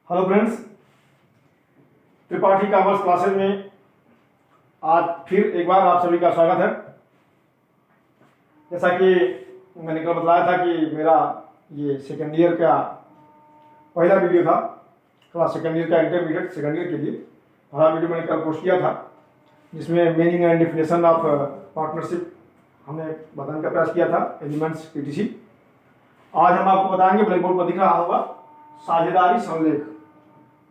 Hello friends, Tripathi commerce classes में आज फिर एक बार आप सभी का स्वागत है। जैसा कि मैंने कल बताया था कि मेरा ये सेकेंड ईयर का पहला वीडियो था, क्लास सेकेंड ईयर का इंटरमीडिएट सेकेंड ईयर के लिए पहला वीडियो मैंने कल पोस्ट किया था, जिसमें meaning and definition of partnership हमने बताने का प्रयास किया था, एलिमेंट्स पीटीसी। आज हम आपको बताएंगे, ब्लैक बोर्ड पर दिख रहा होगा, साझेदारी संलेख,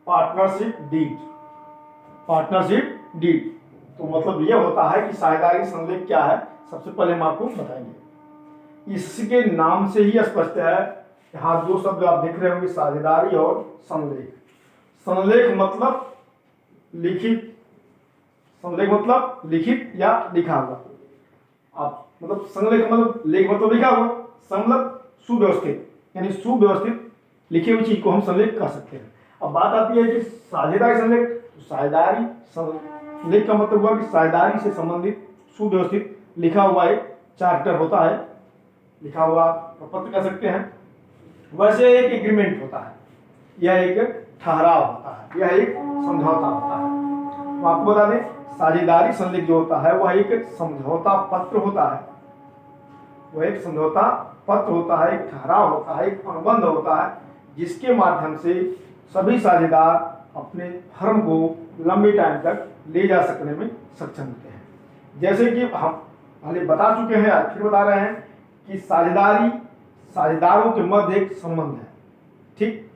पार्टनरशिप डीड। पार्टनरशिप डीड तो मतलब यह होता है कि साझेदारी संलेख क्या है, सबसे पहले हम आपको बताएंगे। इसके नाम से ही स्पष्ट है। यहाँ दो शब्द आप देख रहे होंगे, साझेदारी और संलेख। संलेख मतलब लिखित, संलेख मतलब लिखित या लिखा हुआ। आप मतलब संलेख मतलब लेख मतलब लिखा हुआ, मतलब सुव्यवस्थित, यानी सुव्यवस्थित लिखी हुई चीज को हम संलेख कह सकते हैं। अब बात आती है कि साझेदारी संलेख। तो साझेदारी संलेख का मतलब हुआ कि साझेदारी से संबंधित सुव्यवस्थित लिखा हुआ एक चार्टर होता है, लिखा हुआ प्रपत्र कह सकते हैं। वैसे एक एग्रीमेंट होता है, यह एक ठहराव होता है, यह एक समझौता होता है। तो आपको बता दें, साझेदारी संलेख जो होता है वह एक समझौता पत्र होता है, वह एक समझौता पत्र होता है, एक ठहराव होता है, एक अनुबंध होता है, जिसके माध्यम से सभी साझेदार अपने फर्म को लंबे टाइम तक ले जा सकने में सक्षम होते हैं। जैसे कि हम पहले बता चुके हैं, आज फिर बता रहे हैं कि साझेदारी साझेदारों के मध्य एक संबंध है, ठीक,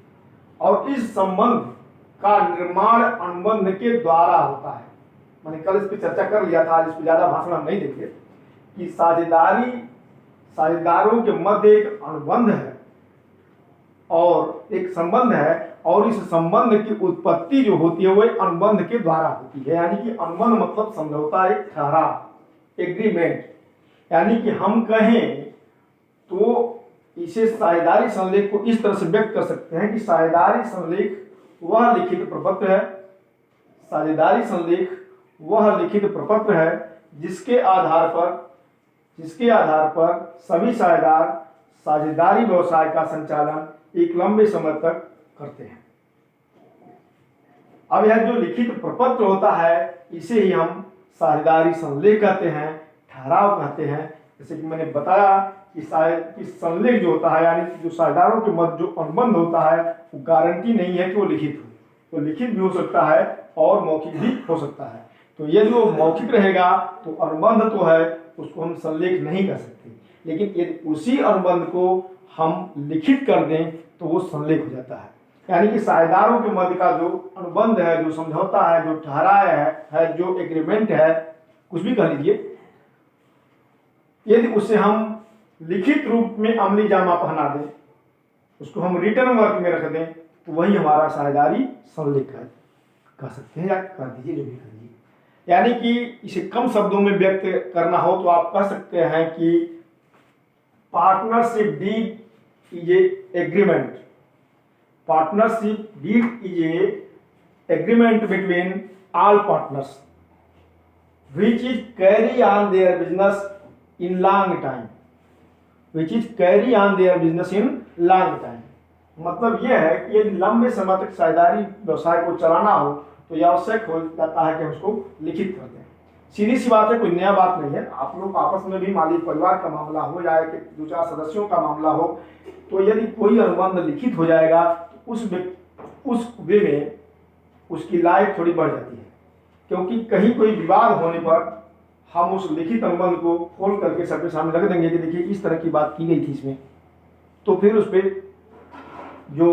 और इस संबंध का निर्माण अनुबंध के द्वारा होता है। मैंने कल इस पर चर्चा कर लिया था, आज इस पर ज्यादा भाषण हम नहीं देंगे कि साझेदारों के मध्य एक अनुबंध है और एक संबंध है, और इस संबंध की उत्पत्ति जो होती है वह अनुबंध के द्वारा होती है। यानी कि अनुबंध मतलब समझौता, एक ठहराव, एग्रीमेंट। यानी कि हम कहें तो इसे साझेदारी संलेख को इस तरह से व्यक्त कर सकते हैं कि साझेदारी संलेख वह लिखित प्रपत्र है, साझेदारी संलेख वह लिखित प्रपत्र है जिसके आधार पर सभी साझेदार साझेदारी व्यवसाय का संचालन एक लंबे समय तक करते हैं। अब यह जो लिखित प्रपत्र होता है इसे ही हम साझेदारी संलेख कहते हैं, ठहराव कहते हैं। जैसे कि मैंने बताया कि संलेख जो होता है, यानी जो साझेदारों के मध्य जो अनुबंध होता है, वो गारंटी नहीं है कि वो लिखित हो, तो लिखित भी हो सकता है और मौखिक भी हो सकता है। तो यदि वो मौखिक रहेगा तो अनुबंध तो है, उसको हम संलेख नहीं कह सकते, लेकिन यदि उसी अनुबंध को हम लिखित कर दें तो वो संलेख हो जाता है। यानी कि साझेदारों के मध्य का जो अनुबंध है, जो समझौता है, जो ठहराव है, जो एग्रीमेंट है, कुछ भी कह लीजिए, यदि उसे हम लिखित रूप में अमली जामा पहना दें, उसको हम रिटर्न वर्क में रख दें, तो वही हमारा साझेदारी संलेख कह सकते हैं, या कर दीजिए, जो भी कर दीजिए। यानी कि इसे कम शब्दों में व्यक्त करना हो तो आप कह सकते हैं कि partnership deed is a agreement. Partnership deed is a agreement between all partners, which is carry on their business in long time. Which is carry on their business in long time. मतलब यह है कि यदि लंबे समय तक साझेदारी व्यवसाय को चलाना हो तो यह आवश्यक हो जाता है कि उसको लिखित कर दें। सीधी सी बात है, कोई नया बात नहीं है। आप लोग आपस में भी मालिक परिवार का मामला हो जाए कि दो चार सदस्यों का मामला हो, तो यदि कोई अनुबंध लिखित हो जाएगा तो उस वे में उसकी लाइफ थोड़ी बढ़ जाती है, क्योंकि कहीं कोई विवाद होने पर हम उस लिखित अनुबंध को खोल करके सबके सामने रख देंगे कि देखिए इस तरह की बात की गई थी इसमें, तो फिर उस पर जो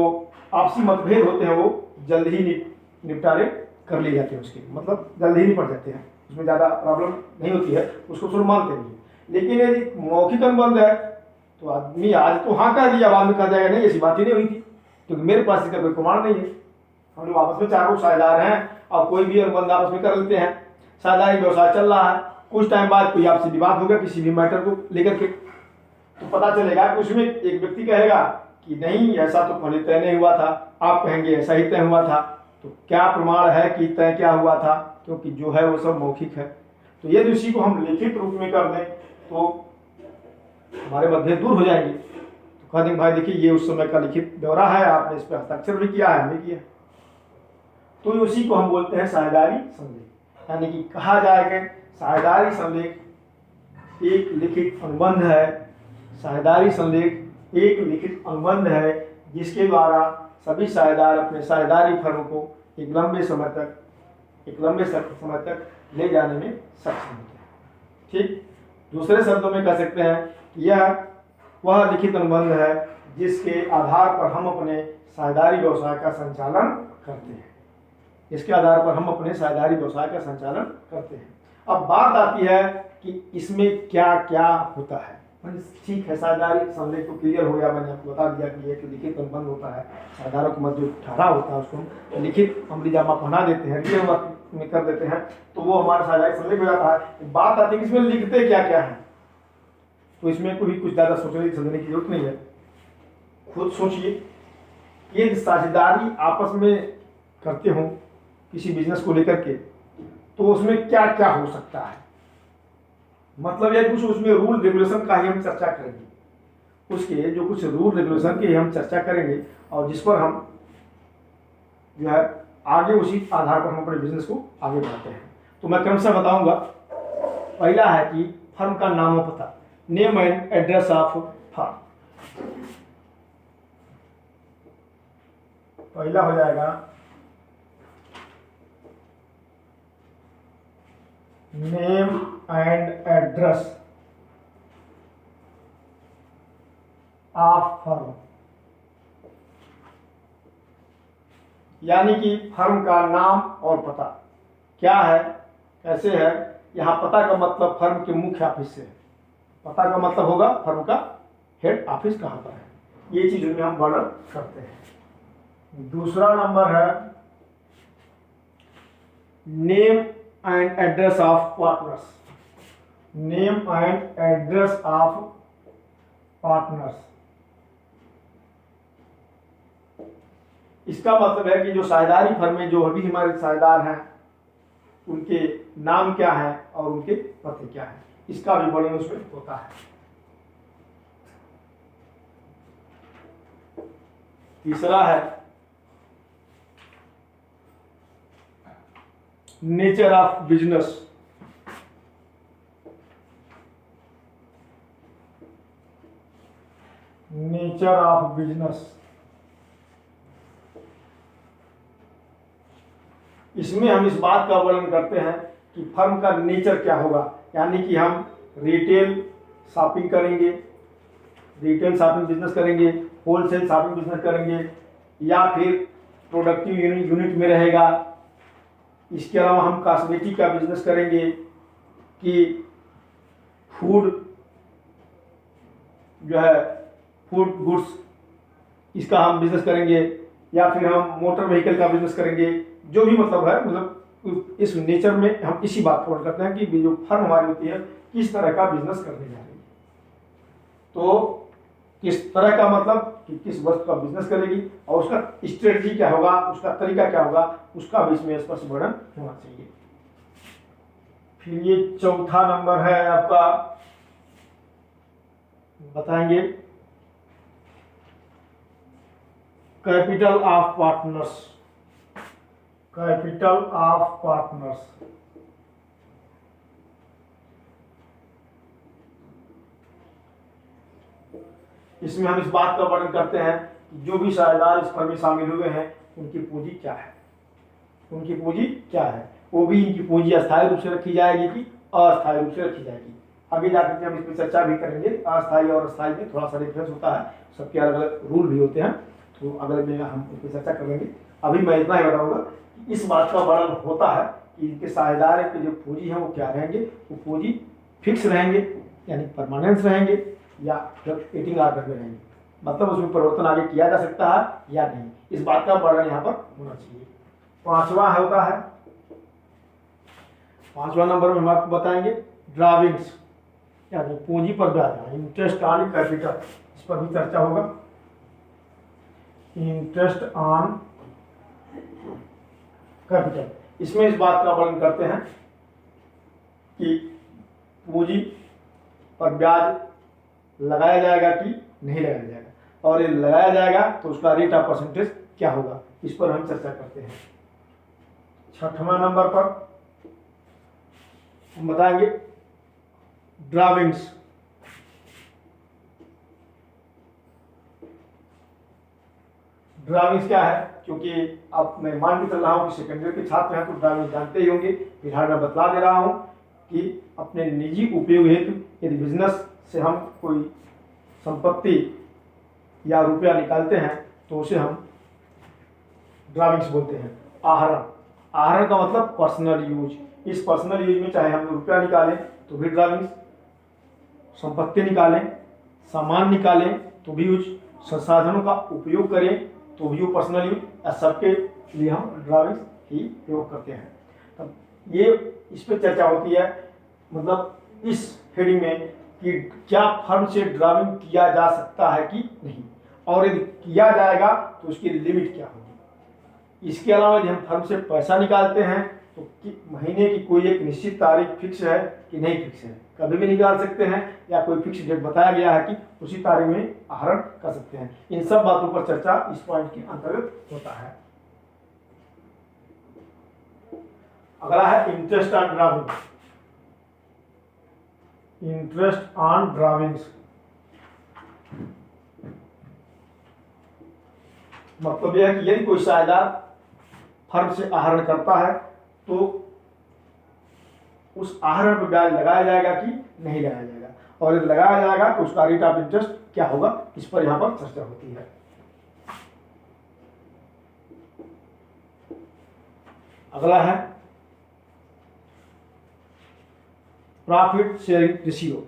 आपसी मतभेद होते हैं वो जल्द ही निपटारे कर लिए जाते हैं, उसके मतलब जल्द ही निपट जाते हैं, उसमें ज़्यादा प्रॉब्लम नहीं होती है, उसको शुरू मानते हैं। लेकिन यदि मौखिक अनुबंध है तो आदमी आज तो हाँ कह दिया, बाद में कह जाएगा नहीं ऐसी बात ही नहीं हुई थी, क्योंकि मेरे पास इसका कोई प्रमाण नहीं है। हम लोग आपस में चारों साझेदार हैं और कोई भी अनुबंध आपस में कर लेते हैं, साझेदारी व्यवसाय चल रहा है, कुछ टाइम बाद कोई आपसे विवाद होगा किसी भी मैटर को लेकर के, तो पता चलेगा कि उसमें एक व्यक्ति कहेगा कि नहीं ऐसा तो पहले तय नहीं हुआ था, आप कहेंगे ऐसा ही तय हुआ था, तो क्या प्रमाण है कि तय क्या हुआ था, क्योंकि जो है वो सब मौखिक है। तो यदि उसी को हम लिखित रूप में कर दें तो हमारे मतभेद दूर हो जाएंगे। तो कह देंगे भाई देखिए ये उस समय का लिखित ब्यौरा है, आपने इस पर हस्ताक्षर भी किया है, हमने किया, तो उसी को हम बोलते हैं साझेदारी संलेख। यानी कि कहा जाएगा साझेदारी संलेख एक लिखित अनुबंध है। साझेदारी संलेख एक लिखित अनुबंध है जिसके द्वारा सभी साझेदार अपने साझेदारी फर्म को एक लंबे समय तक ले जाने में सक्षम होते हैं। ठीक, दूसरे शब्दों में कह सकते हैं कि यह वह लिखित अनुबंध है जिसके आधार पर हम अपने साझेदारी व्यवसाय का संचालन करते हैं। इसके आधार पर हम अपने साझेदारी व्यवसाय का संचालन करते हैं। अब बात आती है कि इसमें क्या क्या होता है। ठीक है, साझेदारी संलेख तो क्लियर हो गया, मैंने आपको बता दिया कि एक लिखित अनुबंध होता है। साझेदारों के मध्य जो ठहराव होता है उसको हम लिखित अमली जामा पहना देते हैं, रियल वर्क में कर देते हैं, तो वो हमारा साझेदारी संलेख हो जाता है। बात आती है कि इसमें लिखते क्या क्या है, तो इसमें कोई कुछ ज़्यादा सोचने समझने की जरूरत नहीं है। खुद सोचिए, ये साझेदारी आपस में करते हो किसी बिजनेस को लेकर के, तो उसमें क्या क्या हो सकता है। मतलब ये कुछ उसमें रूल रेगुलेशन का ही हम चर्चा करेंगे। उसके जो कुछ रूल रेगुलेशन की हम चर्चा करेंगे और जिस पर हम जो है आगे उसी आधार पर हम अपने बिजनेस को आगे बढ़ाते हैं। तो मैं क्रमशः बताऊंगा। पहला है कि फर्म का नाम और पता, name and address of firm. पहला हो जाएगा name and address of firm, यानी कि फर्म का नाम और पता क्या है, कैसे है। यहाँ पता का मतलब फर्म के मुख्य ऑफिस से है। पता का मतलब होगा फर्म का हेड ऑफिस कहाँ पर है। ये चीज में हम वर्णन करते हैं। दूसरा नंबर है name and address of partners. Name and address of partners, इसका मतलब है कि जो साझेदारी फर्म में जो अभी हमारे साझेदार हैं उनके नाम क्या है और उनके पते क्या है, इसका भी वर्णन उसमें होता है। तीसरा है nature of business. Nature of business, इसमें हम इस बात का वर्णन करते हैं कि फर्म का नेचर क्या होगा। यानी कि हम रिटेल शॉपिंग करेंगे, रिटेल शॉपिंग बिजनेस करेंगे, होलसेल शॉपिंग बिजनेस करेंगे, या फिर प्रोडक्टिव यूनिट में रहेगा। इसके अलावा हम कॉस्मेटिक का बिजनेस करेंगे कि फूड जो है फूड गुड्स इसका हम बिजनेस करेंगे, या फिर हम मोटर व्हीकल का बिजनेस करेंगे। जो भी मतलब है, मतलब इस नेचर में हम इसी बात को करते हैं कि जो फर्म हमारी होती है किस तरह का बिजनेस करने जा रही है। तो किस तरह का मतलब कि किस वस्तु का बिजनेस करेगी और उसका स्ट्रेटजी क्या होगा, उसका तरीका क्या होगा, उसका भी इसमें स्पष्ट वर्णन होना चाहिए। फिर ये चौथा नंबर है आपका, बताएंगे capital of partners. Capital of partners, इसमें हम इस बात का वर्णन करते हैं कि जो भी साझेदार इस फर्म में शामिल हुए हैं उनकी पूंजी क्या है। उनकी पूंजी क्या है, वो भी इनकी पूंजी अस्थायी रूप से रखी जाएगी कि अस्थायी रूप से रखी जाएगी। आगे जाकर के हम इस पर चर्चा भी करेंगे। अस्थायी और अस्थायी में थोड़ा सा डिफरेंस होता है, सबके अलग अलग रूल भी होते हैं, तो अगले में हम इस पर चर्चा कर लेंगे। अभी मैं इतना ही बताऊंगा कि इस बात का वर्णन होता है कि इनके साझेदार की जो पूंजी है वो क्या रहेंगे। वो पूंजी फिक्स रहेंगे यानी परमानेंस रहेंगे, या फ्लक्चुएटिंग आर्डर में रहेंगे, मतलब उसमें परिवर्तन आगे किया जा सकता है या नहीं, इस बात का वर्णन यहाँ पर होना चाहिए। पांचवा होता है, पांचवा नंबर में हम आपको बताएंगे ड्राविंग्स, यानी पूंजी पर ब्याज, इंटरेस्ट ऑन कैपिटल, इस पर भी चर्चा होगा। इंटरेस्ट ऑन कैपिटल, इसमें इस बात का वर्णन करते हैं कि पूंजी पर ब्याज लगाया जाएगा कि नहीं लगाया जाएगा, और ये लगाया जाएगा तो उसका रेट ऑफ परसेंटेज क्या होगा, इस पर हम चर्चा करते हैं। छठवां नंबर पर हम बताएंगे ड्राविंग्स। ड्राविंग्स क्या है, क्योंकि अब मैं मान के चल रहा हूँ कि सेकेंड ईयर के छात्र हैं तो ड्राविंग जानते ही होंगे, फिलहाल मैं बतला दे रहा हूँ कि अपने निजी उपयोग हेतु यदि बिजनेस से हम कोई संपत्ति या रुपया निकालते हैं तो उसे हम ड्राविंग्स बोलते हैं। आहरण, आहरण का मतलब पर्सनल यूज। इस पर्सनल यूज में चाहे हम रुपया निकालें तो भी ड्राविंग्स, संपत्ति निकालें, सामान निकालें तो भी यूज, संसाधनों का उपयोग करें तो भी वो पर्सनल यूज, या सबके लिए हम ड्राविंग्स ही प्रयोग करते हैं। तब ये इस पर चर्चा होती है, मतलब इस हेडिंग में कि क्या फर्म से ड्राविंग किया जा सकता है कि नहीं, और यदि किया जाएगा तो उसकी लिमिट क्या होगी। इसके अलावा यदि हम फर्म से पैसा निकालते हैं तो महीने की कोई एक निश्चित तारीख फिक्स है कि नहीं फिक्स है, कभी भी निकाल सकते हैं, या कोई फिक्स डेट बताया गया है कि उसी तारीख में आहरण कर सकते हैं। इन सब बातों पर चर्चा इस पॉइंट के अंतर्गत होता है। अगला है interest on drawing. Interest on drawings मतलब यह है कि यदि कोई साझेदार फर्म से आहरण करता है तो उस आहरण पर ब्याज लगाया जाएगा कि नहीं लगाया जाएगा, और यदि लगाया जाएगा तो उसका रेट ऑफ इंटरेस्ट क्या होगा, इस पर यहां पर चर्चा होती है। अगला है प्रॉफिट शेयरिंग रेशियो।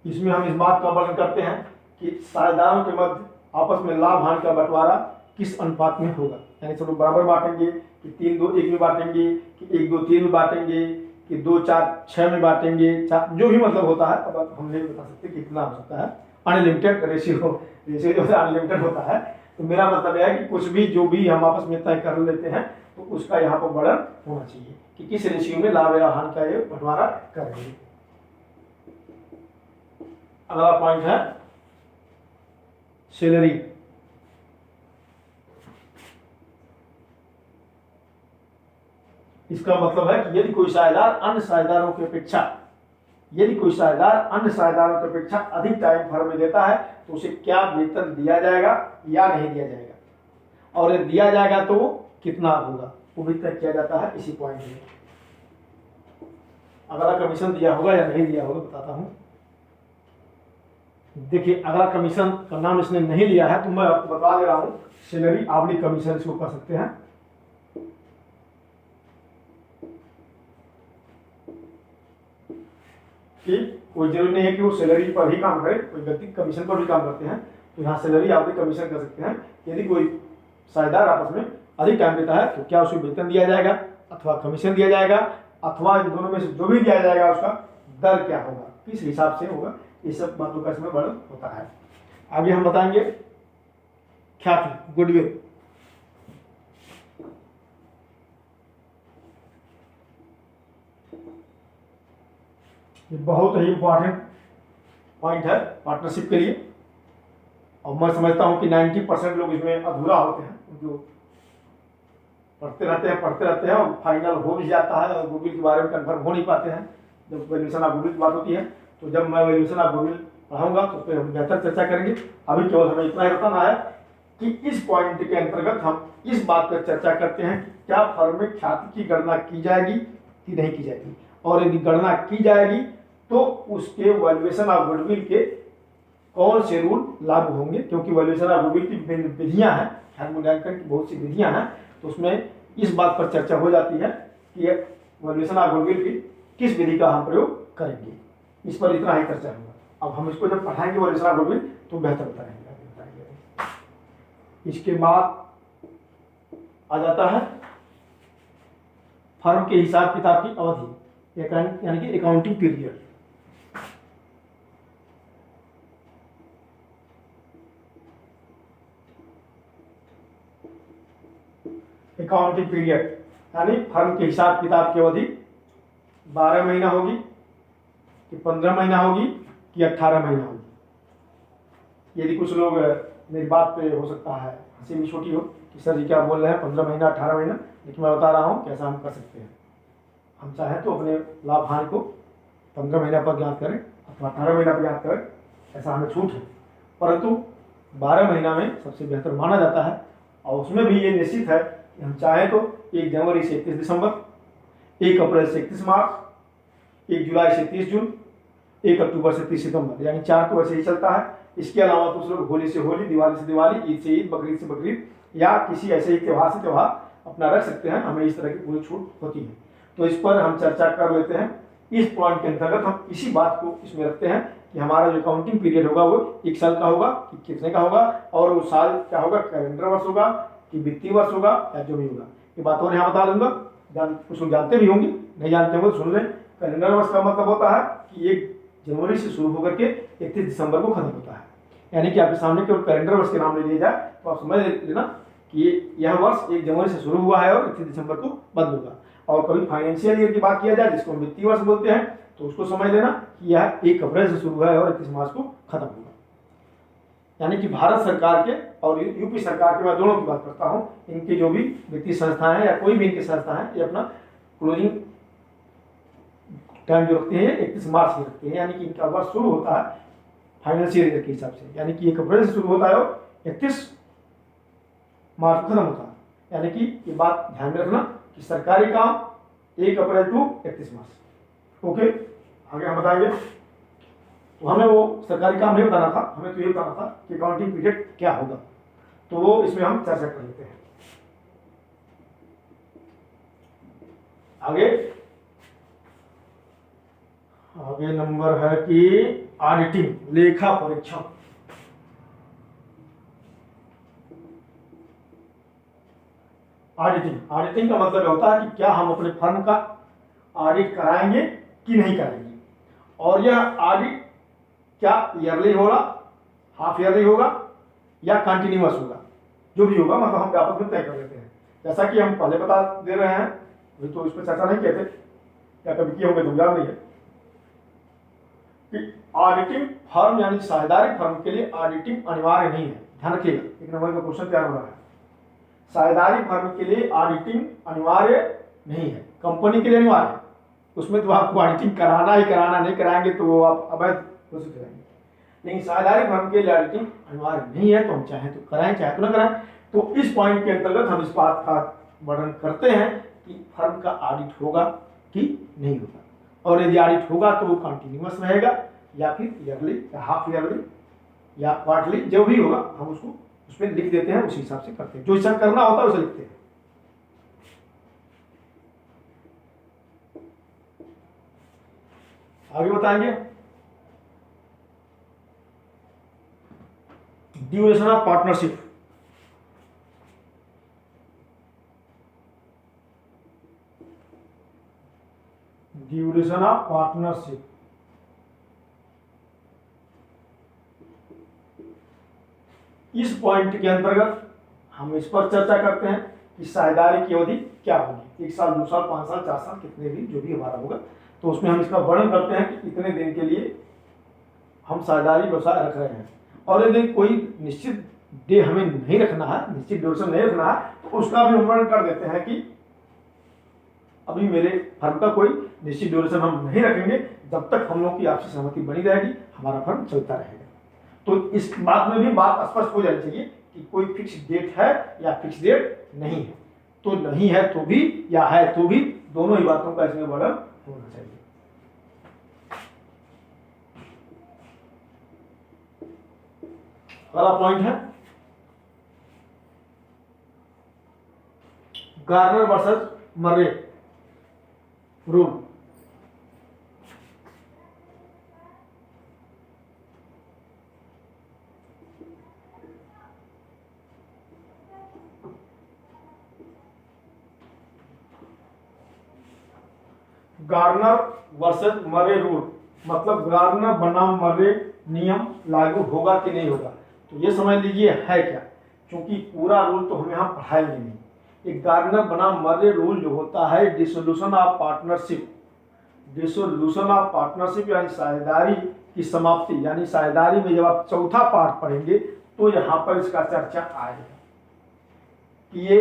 इसमें हम इस बात का वर्णन करते हैं कि साझेदारों के मध्य आपस में लाभ हानि का बंटवारा किस अनुपात में होगा, यानी सब लोग बराबर बांटेंगे कि 3-2-1 में बांटेंगे कि 1-2-3 में बांटेंगे कि 2-4-6 में बांटेंगे, जो भी मतलब होता है। अब हम नहीं बता सकते कितना हो सकता है। अनलिमिटेड रेशियो जो है अनलिमिटेड होता है, तो मेरा मतलब यह है कि कुछ भी जो भी हम आपस में तय कर लेते हैं तो उसका यहाँ पर वर्णन होना चाहिए कि किस रेशियो में लाभ या हानि का ये बंटवारा करेंगे। अगला पॉइंट है सैलरी। इसका मतलब है कि यदि कोई साझेदार अन्य साझेदारों की अपेक्षा अधिक टाइम फर्म में देता है तो उसे क्या वेतन दिया जाएगा या नहीं दिया जाएगा, और यदि दिया जाएगा तो कितना होगा, वो भी तय किया जाता है इसी पॉइंट में। अगला कमीशन दिया होगा या नहीं दिया होगा बताता हूं। देखिए, अगला कमीशन का नाम इसने नहीं लिया है तो मैं आपको बता दे रहा हूं, सैलरी ऑब्लिक कमीशन इसको कह सकते हैं। कि कोई जरूरी नहीं है कि वो सैलरी पर ही काम करे, कोई व्यक्ति कमीशन पर भी काम करते हैं, तो यहाँ सैलरी ऑब्लिक कमीशन कर सकते हैं। यदि कोई साझेदार आपस में अधिक टाइम देता है तो क्या उसे वेतन दिया जाएगा अथवा कमीशन दिया जाएगा, अथवा इन दोनों में से जो भी दिया जाएगा उसका दर क्या होगा, किस हिसाब से होगा, ये सब बातों का इसमें वर्णन होता है। आगे हम बताएंगे ख्याति, गुडविल। ये बहुत ही इंपॉर्टेंट पॉइंट है पार्टनरशिप के लिए, और मैं समझता हूं कि 90% लोग इसमें अधूरा होते हैं, जो पढ़ते रहते हैं और फाइनल हो भी जाता है और गुडविल के बारे में कन्फर्म हो नहीं पाते हैं। जब वैल्यूएशन ऑफ गुडविल की बात होती है तो जब मैं वैल्यूएशन ऑफ गुडविल पढ़ाऊंगा तो फिर हम बेहतर चर्चा करेंगे। अभी केवल हमें इतना ही बताना है कि इस पॉइंट के अंतर्गत हम इस बात पर चर्चा करते हैं कि क्या फर्म में ख्याति की गणना की जाएगी कि नहीं की जाएगी, और यदि गणना की जाएगी तो उसके वैल्यूएशन ऑफ गुडविल के कौन से रूल लागू होंगे, क्योंकि वैल्यूएशन ऑफ गुडविल की विधियां हैं, ख्याति मूल्यांकन की बहुत सी विधियां हैं, तो उसमें इस बात पर चर्चा हो जाती है कि वैल्यूएशन ऑफ गुडविल की किस विधि का हम प्रयोग करेंगे। इस पर इतना ही चर्चा होगा। अब हम इसको जब पढ़ाएंगे वैल्यूएशन ऑफ गुडविल तो बेहतर बताएंगे। इसके बाद आ जाता है फर्म के हिसाब किताब की अवधि, यानी कि अकाउंटिंग पीरियड। अकाउंटिंग पीरियड यानी फर्म के हिसाब किताब की अवधि 12 महीना होगी कि 15 महीना होगी कि 18 महीना होगी। यदि कुछ लोग मेरी बात पे हो सकता है हंसी भी छोटी हो कि सर जी क्या बोल रहे हैं 15 महीना 18 महीना, लेकिन मैं बता रहा हूँ कैसा हम कर सकते हैं। हम चाहें तो अपने लाभ हानि को 15 महीना पर ज्ञात करें अथवा 18 महीना पर ज्ञात करें, ऐसा हमें छूट है। परंतु 12 महीना में सबसे बेहतर माना जाता है, और उसमें भी ये निश्चित है कि हम चाहें तो 1 जनवरी से 31 दिसंबर, 1 अप्रैल से 31 मार्च, 1 जुलाई से 30 जून, 1 अक्टूबर से 30 सितंबर, यानी 4 तो ऐसे ही चलता है। इसके अलावा कुछ लोग होली से होली, दिवाली से दिवाली, ईद से ईद, बकरीद से बकरीद या किसी ऐसे ही त्यौहार से त्यौहार अपना रख सकते हैं। हमें इस तरह की पूरी छूट होती है। तो इस पर हम चर्चा कर लेते हैं। इस पॉइंट के अंतर्गत हम इसी बात को इसमें रखते हैं कि हमारा जो काउंटिंग पीरियड होगा वो 1 साल का होगा कि कितने का होगा, और वो साल क्या होगा, कैलेंडर वर्ष होगा कि वित्तीय वर्ष होगा या जो भी होगा। ये बात और यहाँ बता दूंगा, कुछ लोग जानते भी होंगे, नहीं जानते होंगे तो सुन लें। कैलेंडर वर्ष का मतलब होता है कि 1 जनवरी से शुरू होकर के 31 दिसंबर को खत्म होता है। यानी कि आपके सामने केवल कैलेंडर वर्ष के नाम ले लिया जाए तो आप समझ लेना कि यह वर्ष 1 जनवरी से शुरू हुआ है और 31 दिसंबर को बंद होगा। और कभी फाइनेंशियल ईयर की बात किया जाए जिसको हम वित्तीय वर्ष बोलते हैं, तो उसको समझ लेना कि यह 1 अप्रैल से शुरू हुआ है और 31 मार्च को खत्म होगा। यानी कि भारत सरकार के और यूपी सरकार के, मैं दोनों की बात करता हूँ, इनके जो भी वित्तीय संस्थाएं हैं या कोई भी इनकी संस्था है, ये अपना क्लोजिंग टाइम जो रखते हैं 31 मार्च में रखते हैं। यानी कि इनका वर्ष शुरू होता है फाइनेंशियल ईयर के हिसाब से, यानी कि 1 अप्रैल से शुरू होता है और 31 मार्च को खत्म होता है। यानी कि ये बात ध्यान में रखना कि सरकारी काम 1 अप्रैल टू 31 मार्च। ओके, आगे हम बताएंगे। तो हमें वो सरकारी काम नहीं बताना था, हमें तो ये बताना था कि अकाउंटिंग पीरियड क्या होगा, तो वो इसमें हम चर्चा कर लेते हैं। आगे नंबर है कि ऑडिटिंग, लेखा परीक्षण। ऑडिटिंग का मतलब होता है कि क्या हम अपने फर्म का ऑडिट कराएंगे कि नहीं कराएंगे, और यह ऑडिट क्या ईयरली होगा, हाफ ईयरली होगा या कंटिन्यूअस होगा, जो भी होगा मतलब हम आपस में तय कर लेते हैं। जैसा कि हम पहले बता दे रहे हैं, अभी तो इस पर चर्चा नहीं किए थे या कभी किए होंगे तो याद नहीं है कि ऑडिटिंग फर्म यानी साझेदारी फर्म के लिए ऑडिटिंग अनिवार्य नहीं है। ध्यान रखिएगा, 1 नंबर का क्वेश्चन तैयार हो रहा है। साझेदारी फर्म के लिए ऑडिटिंग अनिवार्य नहीं है, कंपनी के लिए अनिवार्य है। उसमें तो आपको ऑडिटिंग कराना ही कराना, नहीं कराएंगे तो वो आप अवैध घोषित रहेंगे। लेकिन साझेदारी फर्म के लिए ऑडिटिंग अनिवार्य नहीं है, तो हम चाहे तो कराएं चाहे तो ना कराएं। तो इस पॉइंट के अंतर्गत हम इस बात का वर्णन करते हैं कि फर्म का ऑडिट होगा कि नहीं होगा, और यदि ऑडिट होगा तो वो कंटिन्यूअस रहेगा या फिर ईयरली या हाफ ईयरली या क्वार्टरली, जो भी होगा हम उसको उसमें लिख देते हैं, उसी हिसाब से करते हैं। जो हिसाब करना होता है उसे लिखते हैं। आगे बताएंगे duration of partnership. Duration of partnership, इस पॉइंट के अंतर्गत हम इस पर चर्चा करते हैं कि साझेदारी की अवधि क्या होगी, 1 साल 2 साल 5 साल 4 साल, कितने भी जो भी हमारा होगा। तो उसमें हम इसका वर्णन करते हैं कि इतने दिन के लिए हम साझेदारी व्यवसाय रख रहे हैं, और यदि कोई निश्चित डे हमें नहीं रखना है, निश्चित ड्यूरेशन नहीं रखना है, तो उसका भी हम वर्णन कर देते हैं कि अभी मेरे फर्म का कोई निश्चित ड्यूरेशन हम नहीं रखेंगे, जब तक हम लोग की आपसी सहमति बनी रहेगी हमारा फर्म चलता रहेगा। तो इस बात में भी बात स्पष्ट हो जानी चाहिए कि कोई फिक्स डेट है या फिक्स डेट नहीं है। तो नहीं है तो भी या है तो भी, दोनों ही बातों का इसमें वर्णन होना चाहिए। अगला पॉइंट है गार्नर वर्सेस मर्रे रूल। गार्नर वर्सेस मर्रे रूल मतलब गार्नर बनाम मर्रे नियम लागू होगा कि नहीं होगा। तो ये समझ लीजिए है क्या, क्योंकि पूरा रूल तो हम यहाँ पढ़ाएंगे नहीं। एक गार्नर बनाम मर्रे रूल जो होता है dissolution of partnership, dissolution of partnership यानी साझेदारी की समाप्ति, यानी साझेदारी में जब आप चौथा पार्ट पढ़ेंगे तो यहाँ पर इसका चर्चा आएगा कि ये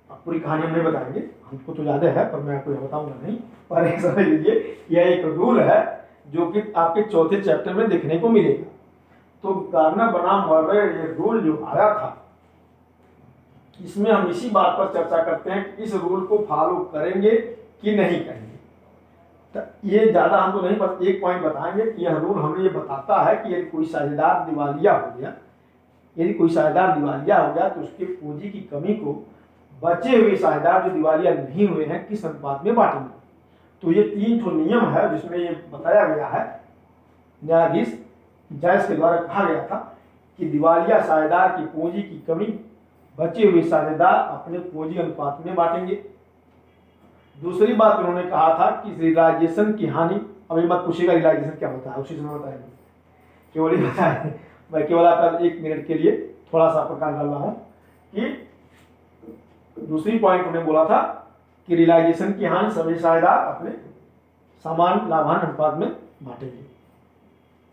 पूरी कहानी हम नहीं बताएंगे, हमको तो ज़्यादा है पर मैं आपको बताऊंगा नहीं, पर एक समझ लीजिए यह एक रूल है जो कि आपके चौथे चैप्टर में देखने को मिलेगा। तो गार्नर बनाम मर्रे ये रूल जो आया था, इसमें हम इसी बात पर चर्चा करते हैं कि इस रूल को फॉलो करेंगे कि नहीं करेंगे। तो ये ज़्यादा हमको नहीं, बस एक पॉइंट बताएंगे कि यह रूल हमें ये बताता है कि यदि कोई साझेदार दिवालिया हो गया, यदि कोई साझेदार दिवालिया हो गया तो उसके पूंजी की कमी को बचे हुए साझेदार जो दिवालिया नहीं हुए हैं किस अनुपात में बांटेंगे। तो ये 3 जो नियम है जिसमें ये बताया गया है, न्यायाधीश जैस के द्वारा कहा गया था कि दिवालिया साझेदार की पूंजी की कमी बचे हुए साझेदार अपने पूंजी अनुपात में बांटेंगे। दूसरी बात उन्होंने कहा था कि रियलाइजेशन की हानि, अब ये मत पूछिएगा रियलाइजेशन क्या होता है, उसी समय बताएंगे, केवल ही बताएं। मैं केवल आपका 1 मिनट के लिए थोड़ा सा प्रकाश डाल रहा हूँ कि दूसरी पॉइंट उन्होंने बोला था कि रियलाइजेशन की हानि सभी साझेदार अपने समान लाभान अनुपात में बांटेंगे।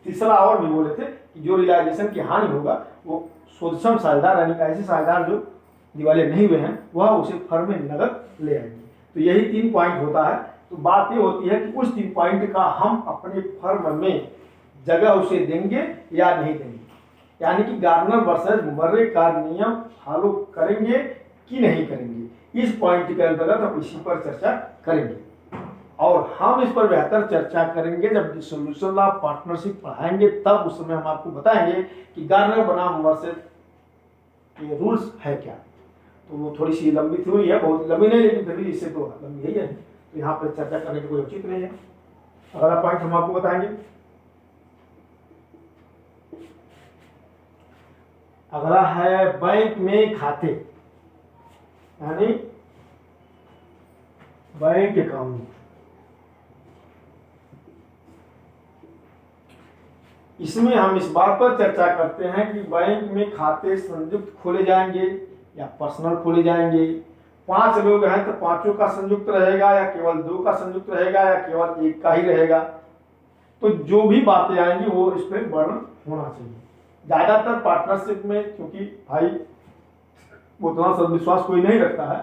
तीसरा और भी बोले थे कि जो रियलाइजेशन की हानि होगा वो शोधसम साझेदार यानी ऐसे साझेदार जो दिवालिया नहीं हुए हैं वह उसे फर्म में नकद ले आएंगे। तो यही 3 पॉइंट होता है। तो बात ये होती है कि उस 3 पॉइंट का हम अपने फर्म में जगह उसे देंगे या नहीं देंगे, यानी कि गार्नर वर्सेस मर्रे का नियम फॉलो करेंगे कि नहीं करेंगे। इस पॉइंट के अंतर्गत हम इसी पर चर्चा करेंगे और हम इस पर बेहतर चर्चा करेंगे जब डिसोल्यूशन ऑफ पार्टनरशिप पढ़ाएंगे, तब उस समय हम आपको बताएंगे कि गार्नर बनाम वर्सेस ये रूल्स है क्या। तो वो थोड़ी सी लंबी थ्योरी है, बहुत लंबी नहीं लेकिन फिर भी इससे तो लंबी ही है, तो यहाँ पर चर्चा करने की कोई उचित नहीं है। अगला पॉइंट हम आपको बताएंगे, अगला है बैंक में खाते यानी बैंक अकाउंट। इसमें हम इस बात पर चर्चा करते हैं कि बैंक में खाते संयुक्त खोले जाएंगे या पर्सनल खोले जाएंगे। 5 लोग हैं तो 5 का संयुक्त रहेगा या केवल 2 का संयुक्त रहेगा या केवल 1 का ही रहेगा। तो जो भी बातें आएंगी वो इस पर वर्णन होना चाहिए। ज्यादातर पार्टनरशिप में क्योंकि भाई उतना सदविश्वास कोई नहीं रखता है,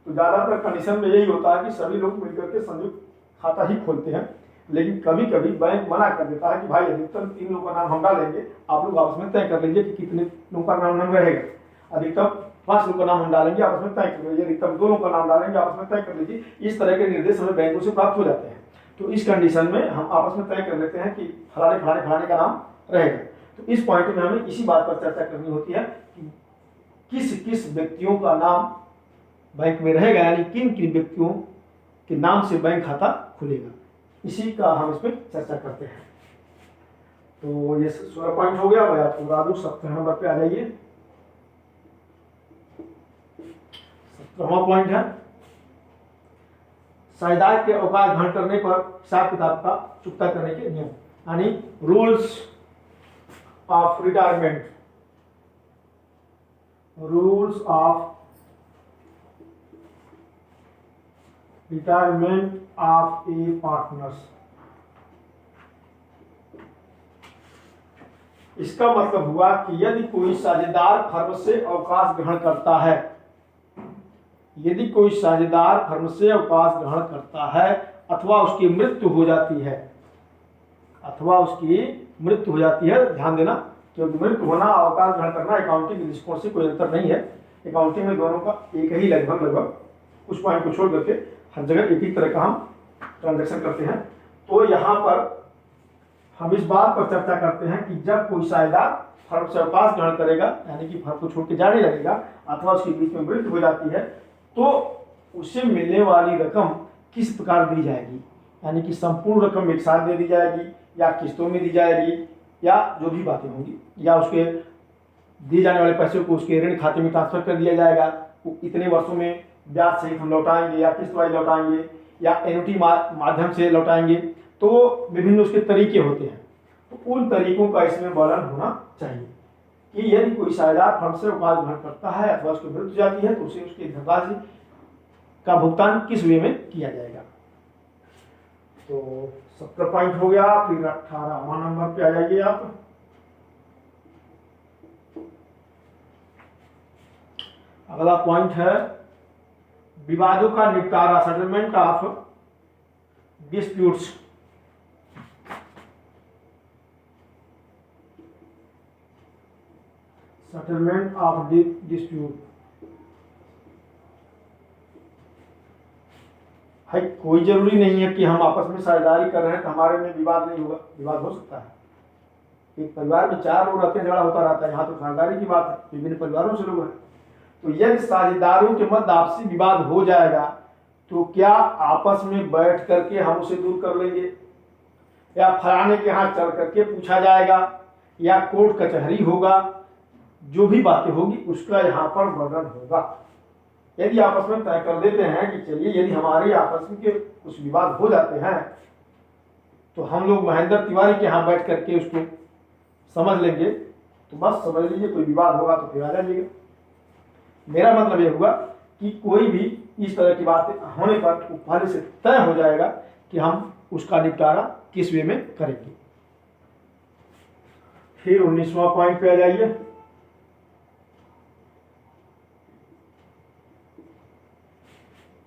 तो ज्यादातर कंडीशन में यही होता है कि सभी लोग मिलकर के संयुक्त खाता ही खोलते हैं। लेकिन कभी कभी बैंक मना कर देता है कि भाई अधिकतम 3 लोगों का नाम हम डालेंगे, आप लोग आपस में तय कर लीजिए कि कितने लोगों का नाम रहेगा। अधिकतम 5 लोगों का नाम हम डालेंगे, आपस में तय कर लीजिए, अधिकतम 2 लोगों का नाम डालेंगे, आपस में तय कर लीजिए। इस तरह के निर्देश हमें बैंकों से प्राप्त हो जाते हैं। तो इस कंडीशन में हम आपस में तय कर लेते हैं कि फलाने फलाने फलाने का नाम रहेगा। तो इस पॉइंट में हमें इसी बात पर चर्चा करनी होती है कि किस किस व्यक्तियों का नाम बैंक में रहेगा, यानी किन किन व्यक्तियों के नाम से बैंक खाता खुलेगा, इसी का हम इस पर चर्चा करते हैं। तो ये 16 पॉइंट हो गया। मैं आपको बता दूं 17 नंबर पे आ जाइए। 17वां पॉइंट है साझेदार के अवकाश ग्रहण करने पर हिसाब किताब का चुकता करने के नियम, यानी rules of retirement, rules of retirement of A partners. इसका मतलब हुआ कि यदि कोई साझेदार फर्म से अवकाश ग्रहण करता है, यदि कोई साझेदार फर्म से अवकाश ग्रहण करता है अथवा उसकी मृत्यु हो जाती है, अथवा उसकी मृत्यु हो जाती है, ध्यान देना, क्योंकि मृत्यु होना अवकाश ग्रहण करना अकाउंटिंग दृष्टिकोण से कोई अंतर नहीं है। अकाउंटिंग में दोनों का एक ही लगभग उस पॉइंट को छोड़ करके हर जगह एक ही तरह का हम ट्रांजैक्शन करते हैं। तो यहाँ पर हम इस बात पर चर्चा करते हैं कि जब कोई साझेदार फर्म से अवकाश ग्रहण करेगा, यानी कि फर्म को छोड़ के जाने लगेगा अथवा उसके बीच में मृत्यु हो जाती है, तो उसे मिलने वाली रकम किस प्रकार दी जाएगी, यानी कि संपूर्ण रकम एक साथ दे दी जाएगी या किस्तों में दी जाएगी या जो भी बातें होंगी, या उसके दिए जाने वाले पैसे को उसके ऋण खाते में ट्रांसफर कर दिया जाएगा, वो इतने वर्षों में ब्याज सहित हम लौटाएंगे या किस्त वाइज लौटाएंगे या एनुटी माध्यम से लौटाएंगे। तो विभिन्न उसके तरीके होते हैं। तो उन तरीकों का इसमें वर्णन होना चाहिए कि यदि कोई साझेदार फर्म से अवकाश ग्रहण करता है अथवा उसकी मृत्यु जाती है तो उसे उसकी धनराशि का भुगतान किस वे में किया जाएगा। तो 70 पॉइंट हो गया। फिर 18वां नंबर पे आ जाइए आप। अगला पॉइंट है विवादों का निपटारा, settlement of disputes. Settlement of dispute. भाई कोई जरूरी नहीं है कि हम आपस में साझेदारी कर रहे हैं तो हमारे में विवाद नहीं होगा, विवाद हो सकता है। एक परिवार में 4 लोग रहते हैं, झगड़ा होता रहता है, यहाँ तो साझेदारी की बात है, विभिन्न परिवारों से लोग हैं। तो यदि साझेदारों के मध्य आपसी विवाद हो जाएगा तो क्या आपस में बैठ करके हम उसे दूर कर लेंगे, या फलाने के यहाँ चल करके पूछा जाएगा, या कोर्ट कचहरी होगा, जो भी बातें होगी उसका यहाँ पर वर्णन होगा। यदि आपस में तय कर देते हैं कि चलिए यदि हमारे आपस में के कुछ विवाद हो जाते हैं तो हम लोग महेंद्र तिवारी के यहाँ बैठ करके उसको समझ लेंगे, तो बस समझ लीजिए कोई विवाद होगा तो फिर आ जाइएगा। मेरा मतलब ये हुआ कि कोई भी इस तरह की बातें होने पर पहले से तय हो जाएगा कि हम उसका निपटारा किस वे में करेंगे। फिर 19वां पॉइंट पे आ जाइए।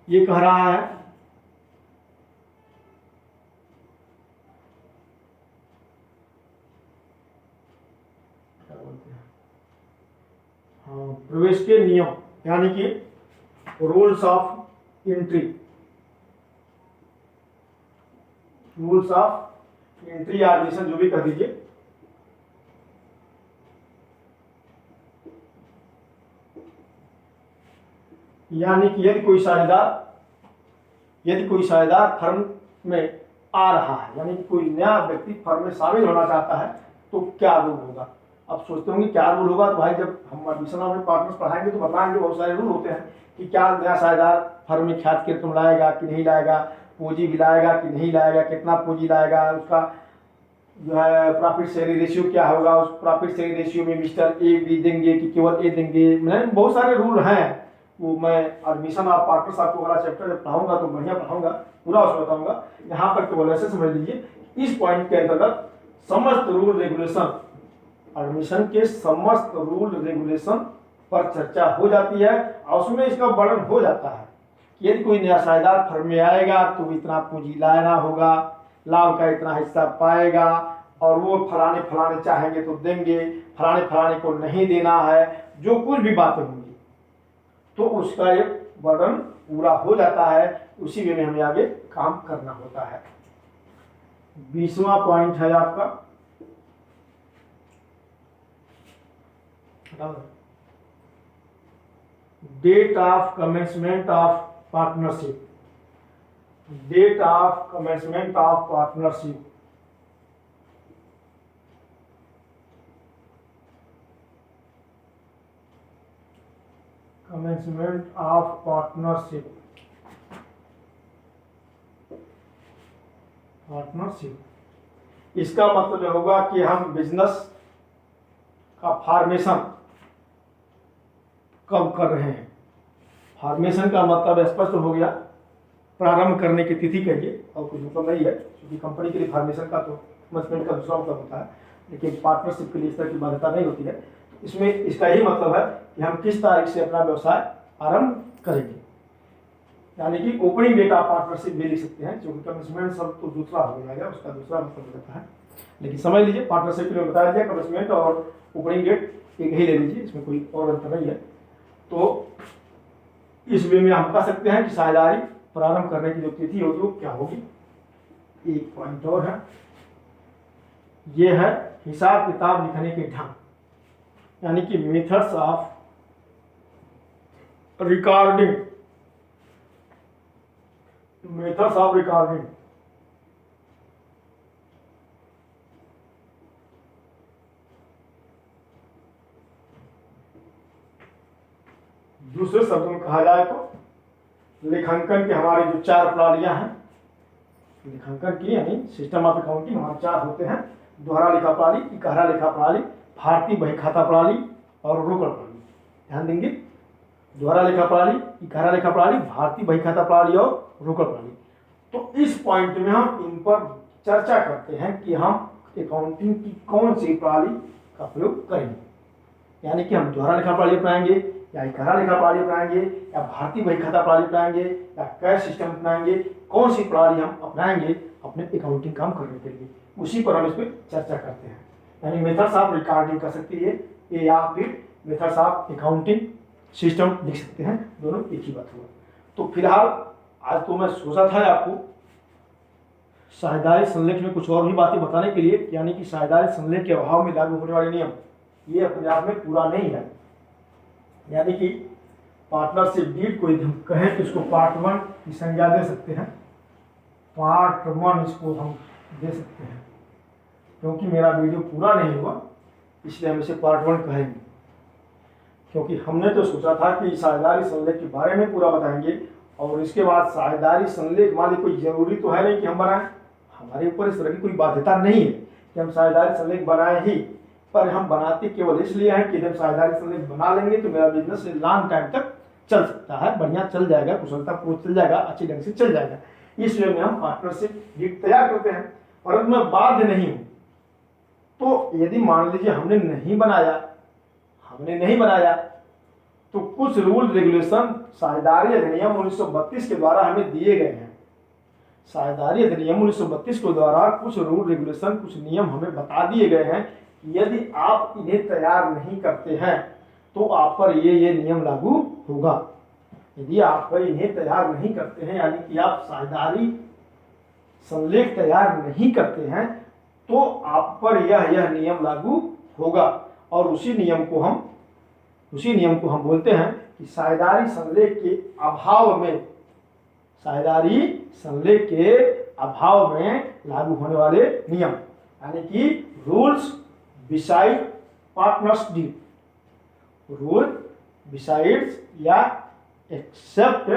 ये कह रहा है क्या बोलते हैं, हाँ, प्रवेश के नियम, यानी कि rules of entry. Rules of entry या एडमिशन जो भी कह दीजिए। यानी कि यदि कोई साझेदार फर्म में आ रहा है, यानी कि कोई नया व्यक्ति फर्म में शामिल होना चाहता है तो क्या रूल होगा। अब सोचते होंगे क्या रूल होगा, तो भाई जब हम एडमिशन में पार्टनर्स पढ़ाएंगे तो बताएंगे, बहुत सारे रूल होते हैं कि क्या नया साझेदार फर्म में ख्यात की रकम लाएगा कि नहीं लाएगा, पूंजी भी लाएगा कि नहीं लाएगा, कितना पूंजी लाएगा, उसका जो है प्रॉफिट शेयरिंग रेशियो क्या होगा, उस प्रॉफिट शेयरिंग रेशियो में मिस्टर ए भी देंगे कि केवल ए देंगे। मैंने बहुत सारे रूल हैं, वो मैं एडमिशन ऑफ पार्टनर्स आपको वाला चैप्टर जब पढ़ाऊंगा तो बढ़िया पढ़ाऊंगा, पूरा उसमें बताऊंगा। यहाँ पर केवल ऐसे समझ लीजिए, इस पॉइंट के अंतर्गत समस्त रूल रेगुलेशन, एडमिशन के समस्त रूल रेगुलेशन पर चर्चा हो जाती है और उसमें इसका वर्णन हो जाता है कि यदि कोई नया साझेदार फर्म में आएगा तो इतना पूंजी लाना होगा, लाभ का इतना हिस्सा पाएगा, और वो फलाने फलाने चाहेंगे तो देंगे, फलाने फलाने को नहीं देना है, जो कुछ भी बातें होंगी तो उसका एक वर्णन पूरा हो जाता है। उसी वे में हमें आगे काम करना होता है। 20वां पॉइंट है आपका date of commencement of partnership. Date of commencement of partnership. Commencement of partnership. Partnership इसका मतलब होगा कि हम बिजनेस का फॉर्मेशन कब कर रहे हैं। फॉर्मेशन का मतलब स्पष्ट हो गया, प्रारंभ करने की तिथि कहिए, और कुछ मतलब नहीं है, क्योंकि कंपनी के लिए फॉर्मेशन का तो कमेंसमेंट का दूसरा मतलब होता है, लेकिन पार्टनरशिप के लिए इस तरह की बाध्यता नहीं होती है। इसमें इसका यही मतलब है कि हम किस तारीख से अपना व्यवसाय आरंभ करेंगे, यानी कि ओपनिंग डेट ऑफ पार्टनरशिप भी लिख सकते हैं, क्योंकि कमेंसमेंट सब तो दूसरा हो जाएगा, उसका दूसरा मतलब हो जाता है। लेकिन समझ लीजिए पार्टनरशिप के लिए बताया दिया, कमेंसमेंट और ओपनिंग डेट एक ही ले लीजिए, इसमें कोई और अंतर नहीं है। तो इस वे में हम कह सकते हैं कि साझेदारी प्रारंभ करने की जो तिथि होगी वो क्या होगी। एक पॉइंट और है, ये है हिसाब किताब लिखने के ढंग, यानी कि methods of recording. Methods of recording. दूसरे शब्दों में कहा जाए तो लेखांकन के हमारे जो 4 प्रणालियां हैं, लेखांकन की यानी सिस्टम ऑफ अकाउंटिंग हमारे 4 होते हैं। दोहरा लेखा प्रणाली, इकहरा लेखा प्रणाली, भारतीय बही खाता प्रणाली और रोकड़ प्रणाली। ध्यान देंगे, दोहरा लेखा प्रणाली, इकहरा लेखा प्रणाली, भारतीय बही खाता प्रणाली और रोकड़ प्रणाली। तो इस पॉइंट में हम इन पर चर्चा करते हैं कि हम अकाउंटिंग की कौन सी प्रणाली का प्रयोग करेंगे। यानी कि हम दोहरा लेखा प्रणाली अपनाएंगे या इकहरा लेखा प्रणाली अपनाएंगे या भारतीय बही खाता प्रणाली अपनाएंगे या कैश सिस्टम अपनाएंगे, कौन सी प्रणाली हम अपनाएंगे अपने अकाउंटिंग काम करने के लिए, उसी पर हम इस पर चर्चा करते हैं। यानी मेथड्स ऑफ रिकॉर्डिंग कर सकती है ये, या फिर मेथड्स ऑफ अकाउंटिंग सिस्टम लिख सकते हैं, दोनों एक ही बात हुआ। तो फिलहाल आज तो मैं सोचा था आपको साझेदारी संलेख में कुछ और भी बातें बताने के लिए, यानी कि साझेदारी संलेख के अभाव में लागू होने वाले नियम ये अपने आप में पूरा नहीं है। यानी कि पार्टनरशिप डीड को यदि हम कहें तो इसको पार्ट 1 की संज्ञा दे सकते हैं, पार्ट 1 इसको हम दे सकते हैं। क्योंकि मेरा वीडियो पूरा नहीं हुआ इसलिए हम इसे पार्ट 1 कहेंगे, क्योंकि हमने तो सोचा था कि साझेदारी संलेख के बारे में पूरा बताएंगे और इसके बाद साझेदारी संलेख मान ली कोई जरूरी तो है नहीं कि हम बनाएं, हमारे ऊपर इस तरह की कोई बाध्यता नहीं है कि हम साझेदारी संलेख बनाएं ही, पर हम बनाते केवल इसलिए हैं कि जब साझेदारी संलेख बना लेंगे तो मेरा बिजनेस लॉन्ग टाइम तक चल सकता है, बढ़िया चल जाएगा, कुशलतापूर्वक चल जाएगा, अच्छी ढंग से चल जाएगा। इसलिए में हम पार्टनरशिप डीड तैयार करते हैं, परंतु मैं बाध्य नहीं हूँ। तो यदि मान लीजिए हमने नहीं बनाया तो कुछ रूल रेगुलेशन साझेदारी अधिनियम 1932 के द्वारा हमें दिए गए हैं। साझेदारी अधिनियम 1932 के द्वारा कुछ रूल रेगुलेशन, कुछ नियम हमें बता दिए गए हैं कि यदि आप इन्हें तैयार नहीं करते हैं तो आप पर ये नियम लागू होगा। यदि आप इन्हें तैयार नहीं करते हैं, यानी कि आप साझेदारी संलेख तैयार नहीं करते हैं, तो आप पर यह नियम लागू होगा। और उसी नियम को हम बोलते हैं कि साझेदारी संलेख के अभाव में लागू होने वाले नियम, यानी कि rules beside partners deed, rule besides या एक्सेप्ट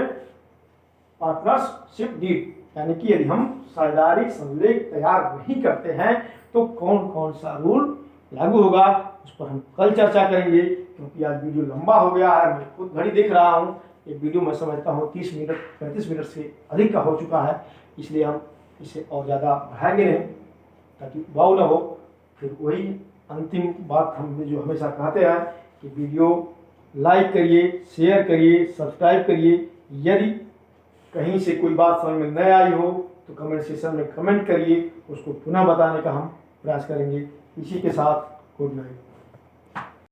पार्टनरशिप डीड। यानी कि यदि हम साझेदारी संलेख तैयार नहीं करते हैं तो कौन कौन सा रूल लागू होगा उस पर हम कल चर्चा करेंगे। क्योंकि आज वीडियो लंबा हो गया है, मैं खुद घड़ी देख रहा हूँ, ये वीडियो मैं समझता हूँ 30 मिनट 35 मिनट से अधिक का हो चुका है, इसलिए हम इसे और ज़्यादा बढ़ाएंगे नहीं ताकि वाव ना हो। फिर वही अंतिम बात हम जो हमेशा कहते हैं कि वीडियो लाइक करिए, शेयर करिए, सब्सक्राइब करिए। यदि कहीं से कोई बात समझ में न आई हो तो कमेंट सेक्शन में कमेंट करिए, उसको पुनः बताने का हम प्रयास करेंगे। इसी के साथ गुड नाइट।